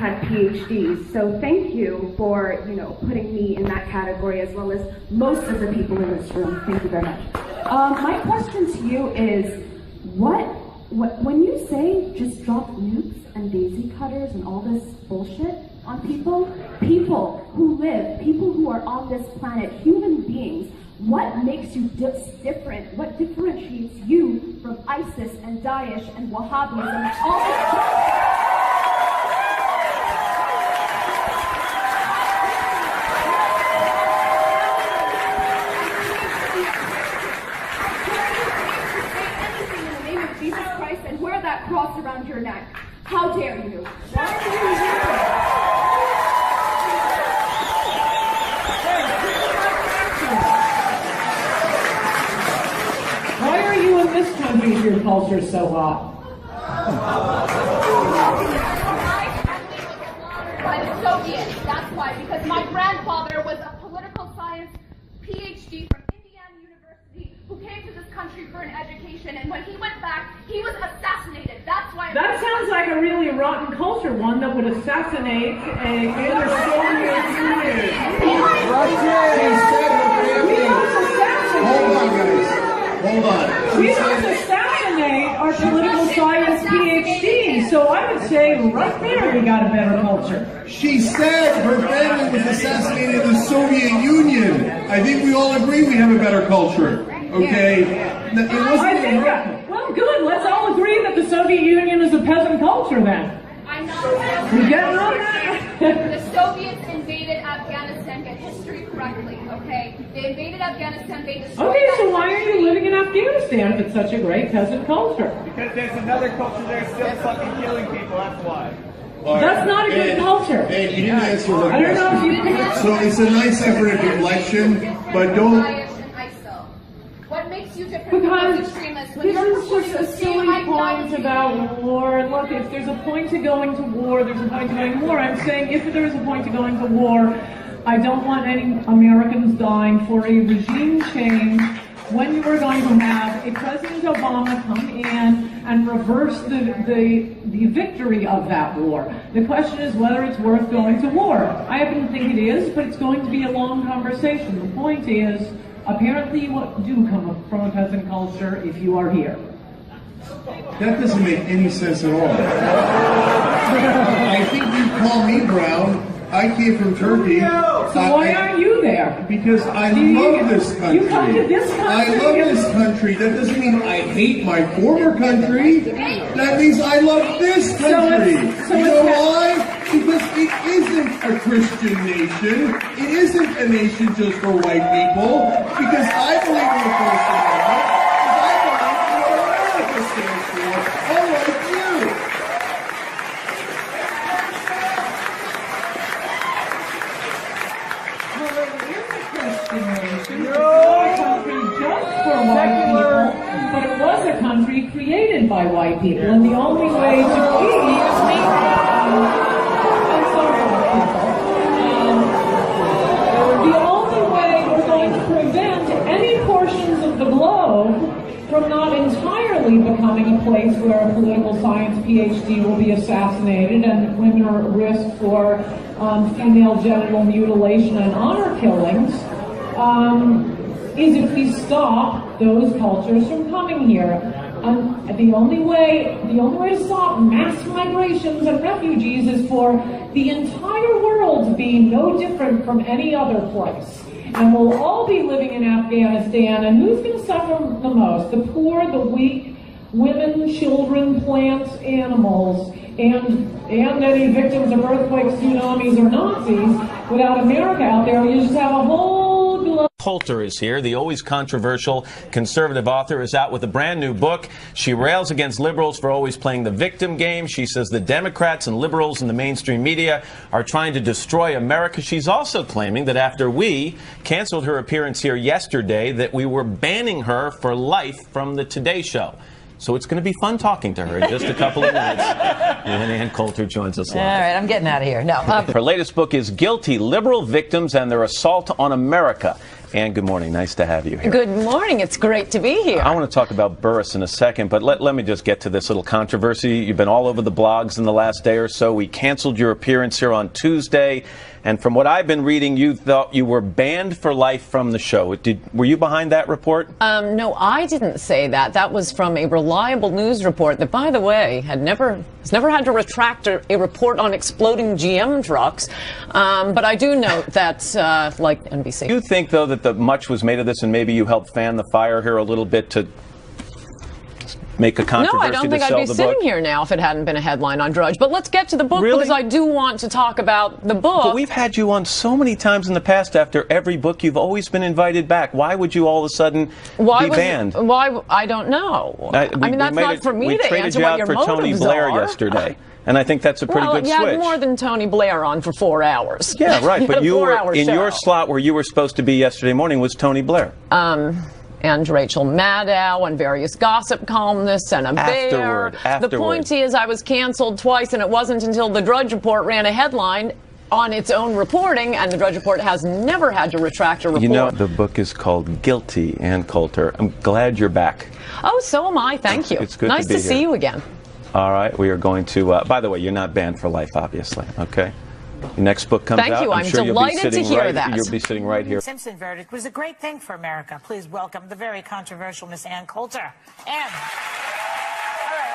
had PhDs. So thank you for, putting me in that category as well as most of the people in this room. Thank you very much. My question to you is, when you say just drop nukes and daisy cutters and all this bullshit on people who live, people who are on this planet, human beings, what makes you different? What differentiates you from ISIS and Daesh and Wahhabism and all this? Cross around your neck. How dare you? Why are you in this country if your culture's so hot? By the Soviets. That's why. Because my grandfather was a political science PhD from Indiana University who came to this country for an education, and when he went back, he was assassinated. That's why. That sounds like a really rotten culture, one that would assassinate a Soviet leader. Hold on, guys. Hold on. We don't assassinate our political science PhD, so I would say right there we got a better culture. She said her family was assassinated in the Soviet Union. I think we all agree we have a better culture. Okay? It wasn't. Well, good. Let's all agree that the Soviet Union is a peasant culture then. I'm not. We get on that? The Soviets invaded Afghanistan. Get history correctly, okay? They invaded Afghanistan. They destroyed. Okay, so why are you living in Afghanistan if it's such a great peasant culture? Because there's another culture there still fucking killing people. That's why. That's not a good culture. And you didn't answer the question. I don't know if you. So it's a nice effort at deflection, but don't. What makes you different Because from those extremists? this is just a silly point about war. Look, if there's a point to going to war, there's a point to going to war. I'm saying if there is a point to going to war, I don't want any Americans dying for a regime change when you are going to have a President Obama come in and reverse the victory of that war. The question is whether it's worth going to war. I happen to think it is, but it's going to be a long conversation. The point is, apparently you do come from a peasant culture if you are here. That doesn't make any sense at all. I think you call me brown. I came from Turkey. So why aren't you there? Because I love this country. You come to this country? I love this country. That doesn't mean I hate my former country. That means I love this country. You know why? Because it isn't a Christian nation. It isn't a nation just for white people. Because I believe in the First Amendment. Because I believe in what America stands for. Unlike you. Well, it is a Christian nation. It's not a country just for white people, but it was a country created by white people. And the only way to keep the only way we're going to prevent any portions of the globe from not entirely becoming a place where a political science PhD will be assassinated and women are at risk for female genital mutilation and honor killings is if we stop those cultures from coming here. The only way to stop mass migrations and refugees is for the entire world to be no different from any other place. And we'll all be living in Afghanistan, and who's going to suffer the most? The poor, the weak, women, children, plants, animals, and any victims of earthquakes, tsunamis, or Nazis. Without America out there, you just have a whole globe. Coulter is here. The always controversial conservative author is out with a brand new book. She rails against liberals for always playing the victim game. She says the Democrats and liberals in the mainstream media are trying to destroy America. She's also claiming that after we canceled her appearance here yesterday, that we were banning her for life from the Today Show. So it's going to be fun talking to her in just a couple of minutes when Ann Coulter joins us live. All right, I'm getting out of here. No. Her latest book is Guilty: Liberal Victims and Their Assault on America. Ann, good morning. Nice to have you here. Good morning. It's great to be here. I want to talk about Burris in a second, but let me just get to this little controversy. You've been all over the blogs in the last day or so. We canceled your appearance here on Tuesday, and from what I've been reading, you thought you were banned for life from the show. Were you behind that report? No, I didn't say that. That was from a reliable news report that, by the way, has never had to retract a report on exploding GM trucks. But I do note that, like NBC. Do you think, though, that much was made of this, and maybe you helped fan the fire here a little bit to make a controversy? No, I don't think I'd be sitting here now if it hadn't been a headline on Drudge. But let's get to the book, because I do want to talk about the book. But we've had you on so many times in the past. After every book, you've always been invited back. Why would you all of a sudden be banned? Why? I don't know. I mean, that's not for me to answer what your motives are. We traded you out for Tony Blair yesterday. And I think that's a pretty good switch. Well, you had more than Tony Blair on for 4 hours. Yeah, right. But you were in your slot where you were supposed to be yesterday morning was Tony Blair. And Rachel Maddow and various gossip columnists and a bear. The point is, I was canceled twice, and it wasn't until the Drudge Report ran a headline on its own reporting, and the Drudge Report has never had to retract a report. You know, the book is called Guilty, Ann Coulter. I'm glad you're back. Oh, so am I. Thank you. It's good nice to be to see you again. All right, we are going to, by the way, you're not banned for life, obviously, okay? Your next book comes out. Thank you. I'm sure delighted to hear that. You'll be sitting right here. The Simpson verdict was a great thing for America. Please welcome the very controversial Miss Ann Coulter. Ann. All right.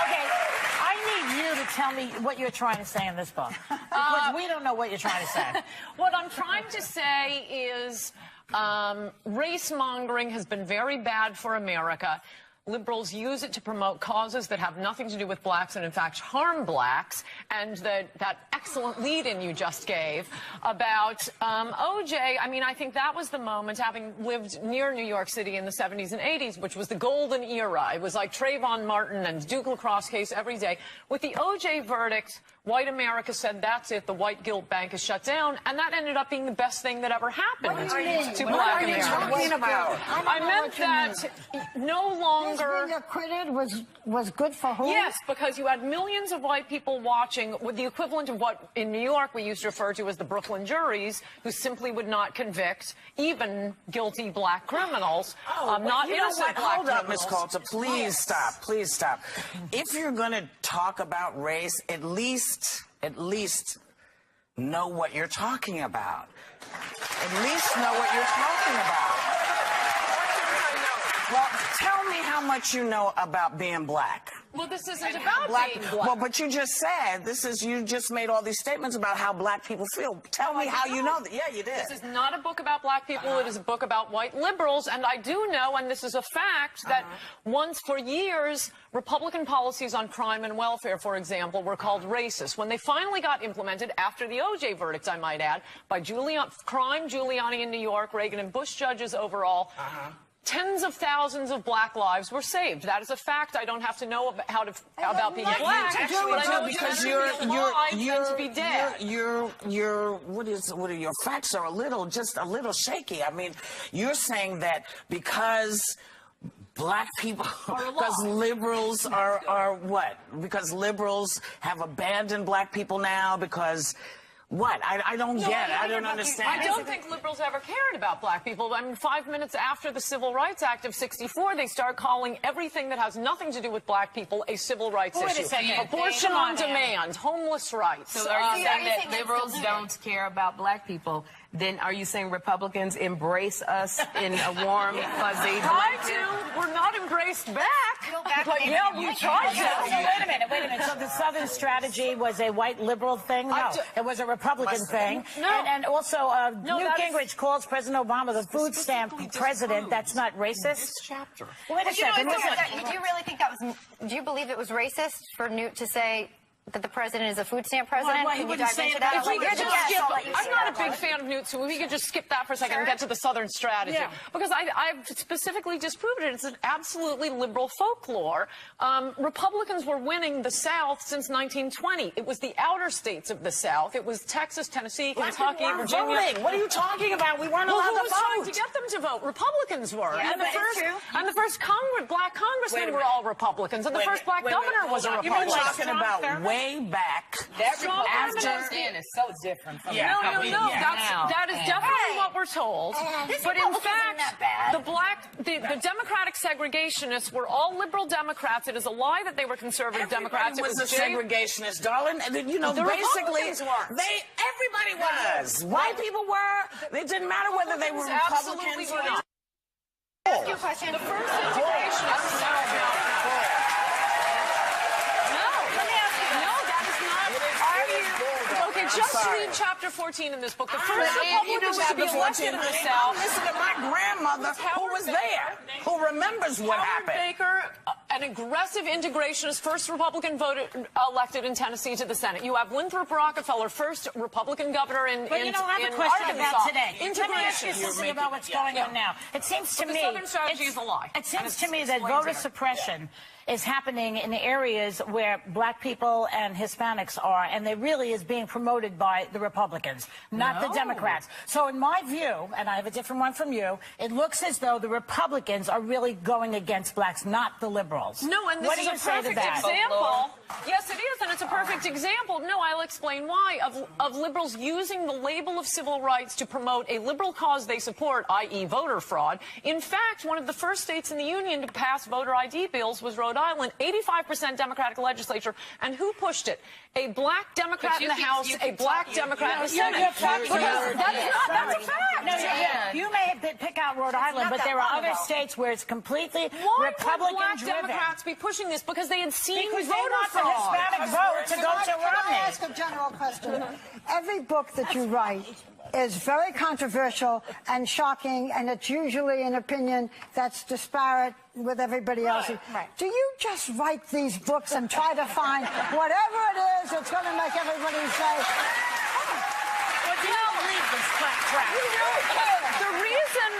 Okay, I need you to tell me what you're trying to say in this book. Because we don't know what you're trying to say. What I'm trying to say is race-mongering has been very bad for America. Liberals use it to promote causes that have nothing to do with blacks and, in fact, harm blacks. And that excellent lead-in you just gave about O.J., I mean, I think that was the moment, having lived near New York City in the 70s and 80s, which was the golden era. It was like Trayvon Martin and Duke lacrosse case every day. With the O.J. verdict, white America said, that's it, the white guilt bank is shut down, and that ended up being the best thing that ever happened to black Americans. I meant that no longer... Being acquitted was good for who? Yes, because you had millions of white people watching with the equivalent of what in New York we used to refer to as the Brooklyn juries, who simply would not convict even guilty black criminals, not innocent black criminals. Hold up, Ms. Coulter. Please stop. Please stop. If you're going to talk about race, at least know what you're talking about. At least know what you're talking about. Well, tell me how much you know about being black. Well, this isn't about being black. Well, but you just said, you just made all these statements about how black people feel. Tell me how you know that. Yeah, you did. This is not a book about black people. It is a book about white liberals. And I do know, and this is a fact, that once for years, Republican policies on crime and welfare, for example, were called racist. When they finally got implemented after the O.J. verdicts, I might add, by crime Giuliani in New York, Reagan and Bush judges overall, tens of thousands of black lives were saved. That is a fact. I don't have to know about being black, but I know because your facts are just a little shaky. I mean, you're saying that because black people, because liberals are what? Because liberals have abandoned black people now because... What? I don't get it. I don't understand. I don't think liberals ever cared about black people. I mean, 5 minutes after the Civil Rights Act of '64, they start calling everything that has nothing to do with black people a civil rights issue. Wait a second. Abortion on demand, homeless rights. So are you saying that liberals don't care about black people? Then are you saying Republicans embrace us in a warm, fuzzy try to. We're not embraced back. But yeah, we tried to. So wait a minute. So the Southern strategy was a white liberal thing? No, it was a Republican thing. No. And also, Newt Gingrich calls President Obama the food stamp president. That's not racist? Wait a second. Do you really think that was, do you believe it was racist for Newt to say that the president is a food stamp president? Well, he wouldn't say it that. I'm not a big fan of Newt, so we could just skip that for a second and get to the Southern strategy. Yeah. Because I've specifically disproved it. It's an absolutely liberal folklore. Republicans were winning the South since 1920. It was the outer states of the South. It was Texas, Tennessee, Kentucky, Virginia. Voting. What are you talking about? We weren't allowed to vote. Who was trying to get them to vote? Republicans were. Yeah, and the first black congressmen were all Republicans. And the first black governor was a Republican. You're talking about way back after is so different from that is definitely what we're foretold. This But in Republican fact, isn't that bad. the Democratic segregationists were all liberal Democrats. It is a lie that they were conservative Democrats. Everybody was a segregationist, darling. And, you know, The basically, Republicans weren't. everybody was. White people were. It didn't matter whether they were Absolutely Republicans were or not. not. Ask you a question. The first integrationists. Okay, just read chapter 14 in this book. The first Republicans to be elected in the South. Listen to my grandmother, who was there, who remembers what Howard happened. Baker, an aggressive integrationist, first Republican elected in Tennessee to the Senate. You have Winthrop Rockefeller, first Republican governor in But you know, I have a question Arkansas. about today. Integration. Let me ask you something about what's going on now. It seems to But the me Southern strategy is a lie. It seems to me that voter suppression is happening in areas where black people and Hispanics are, and it really is being promoted by the Republicans, not the Democrats. So in my view, and I have a different one from you, it looks as though the Republicans are really going against blacks, not the liberals. No, and this what is do a you say to perfect that? example. Yes, it is, and it's a perfect example. No, I'll explain why. Of liberals using the label of civil rights to promote a liberal cause they support, i.e. voter fraud. In fact, one of the first states in the Union to pass voter ID bills was Rhode Island, 85% Democratic legislature. And who pushed it? A black Democrat in the House, a black Democrat in the Senate. That's a fact. No, you may pick out Rhode Island, but there are other states where it's completely Why would Republican black driven. Democrats be pushing this? Because they had seen Because they voter want the fraud. Hispanic vote to go to Can I Romney. ask a general question? Every book that you write is very controversial and shocking, and it's usually an opinion that's disparate with everybody else's. Right. Do you just write these books and try to find whatever it is that's going to make everybody say, What do you believe this crap? The reason,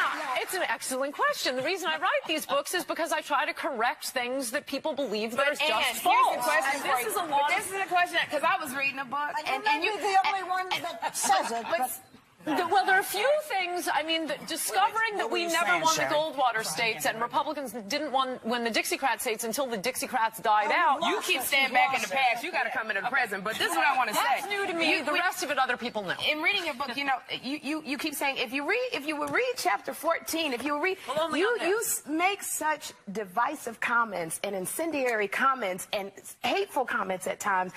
it's an excellent question. The reason I write these books is because I try to correct things that people believe that are just false. Here's the question And for this you. is a lot. This is a question because I was reading a book, and you're the only one that says it. Well, there are a few things. I mean, discovering that we never won the Goldwater states and Republicans didn't win the Dixiecrat states until the Dixiecrats died out. You keep staying back in the past. You got to come into the present. But this is what I want to say. That's new to me. The rest of it, other people know. In reading your book, you know, you keep saying if you would read chapter 14, if you would read, you make such divisive comments and incendiary comments and hateful comments at times.